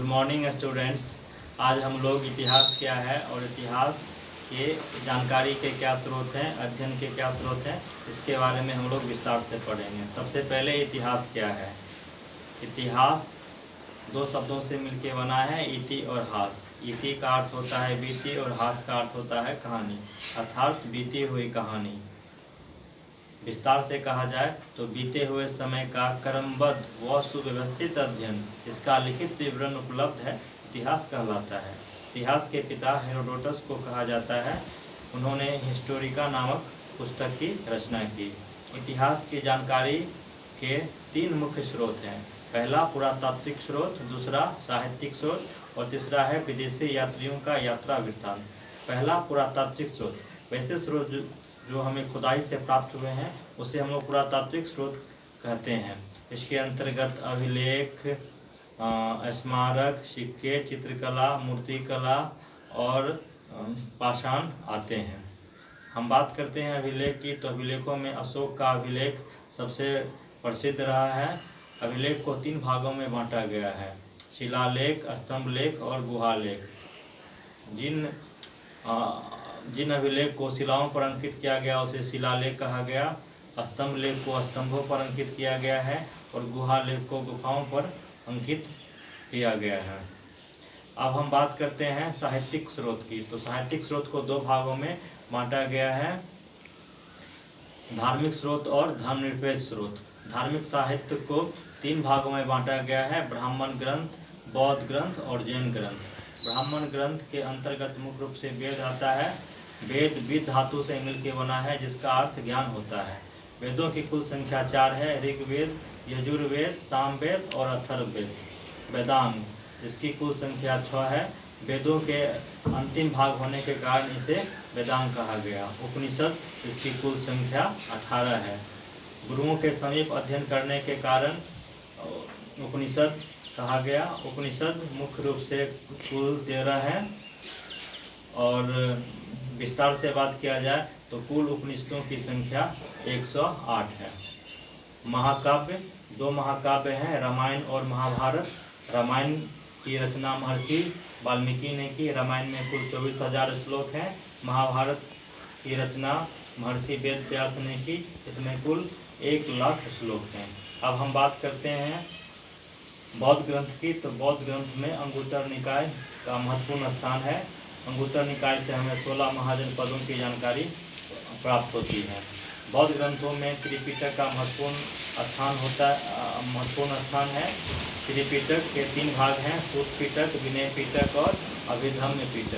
Morning students. आज हम लोग इतिहास क्या है और इतिहास के जानकारी के क्या स्रोत हैं, अध्ययन के क्या स्रोत हैं, इसके बारे में हम लोग विस्तार से पढ़ेंगे। सबसे पहले इतिहास क्या है। इतिहास दो शब्दों से मिलकर बना है, इति और हास। इति का अर्थ होता है बीती और हास का अर्थ होता है कहानी, अर्थात बीती हुई कहानी। विस्तार से कहा जाए तो बीते हुए समय का क्रमबद्ध व सुव्यवस्थित अध्ययन, इसका लिखित विवरण उपलब्ध है, इतिहास कहलाता है। इतिहास के पिता हेरोडोटस को कहा जाता है। उन्होंने हिस्टोरिका नामक पुस्तक की रचना की। इतिहास की जानकारी के तीन मुख्य स्रोत हैं। पहला पुरातात्विक स्रोत, दूसरा साहित्यिक स्रोत और तीसरा है विदेशी यात्रियों का यात्रा वृत्तांत। पहला पुरातात्विक स्रोत, वैसे स्रोत जो हमें खुदाई से प्राप्त हुए हैं उसे हम लोग पुरातात्विक स्रोत कहते हैं। इसके अंतर्गत अभिलेख, स्मारक, सिक्के, चित्रकला, मूर्तिकला और पाषाण आते हैं। हम बात करते हैं अभिलेख की, तो अभिलेखों में अशोक का अभिलेख सबसे प्रसिद्ध रहा है। अभिलेख को तीन भागों में बांटा गया है, शिलालेख, स्तंभ लेख और गुहालेख। जिन अभिलेख को शिलाओं पर अंकित किया गया उसे शिलालेख कहा गया, स्तंभ लेख को स्तंभों पर अंकित किया गया है और गुहालेख को गुफाओं पर अंकित किया गया है। अब हम बात करते हैं साहित्यिक स्रोत की। तो साहित्यिक स्रोत को दो भागों में बांटा गया है, धार्मिक स्रोत और धर्मनिरपेक्ष स्रोत। धार्मिक साहित्य को तीन भागों में बांटा गया है, ब्राह्मण ग्रंथ, बौद्ध ग्रंथ और जैन ग्रंथ। ब्राह्मण ग्रंथ के अंतर्गत मुख्य रूप से वेद आता है। वेद विद धातु से मिलकर बना है, जिसका अर्थ ज्ञान होता है। वेदों की कुल संख्या 4 है, ऋग्वेद, यजुर्वेद, सामवेद और अथर्ववेद। वेदांग, जिसकी कुल संख्या 6 है। वेदों के अंतिम भाग होने के कारण इसे वेदांग कहा गया। उपनिषद, इसकी कुल संख्या 18 है। गुरुओं के समीप अध्ययन करने के कारण उपनिषद कहा गया। उपनिषद मुख्य रूप से कुल 13 हैं और विस्तार से बात किया जाए तो कुल उपनिषदों की संख्या 108 है। महाकाव्य, दो महाकाव्य हैं, रामायण और महाभारत। रामायण की रचना महर्षि वाल्मीकि ने की। रामायण में कुल 24,000 श्लोक हैं। महाभारत की रचना महर्षि वेद व्यास ने की। इसमें कुल 1,00,000 श्लोक हैं। अब हम बात करते हैं बौद्ध ग्रंथ की। तो बौद्ध ग्रंथ में अंगुत्तर निकाय का महत्वपूर्ण स्थान है। अंगुत्तर निकाय से हमें 16 महाजनपदों की जानकारी प्राप्त होती है। बौद्ध ग्रंथों में त्रिपिटक का महत्वपूर्ण स्थान है। त्रिपिटक के 3 भाग हैं, सूत पिटक, विनय पिटक और अभिधम्म पिटक।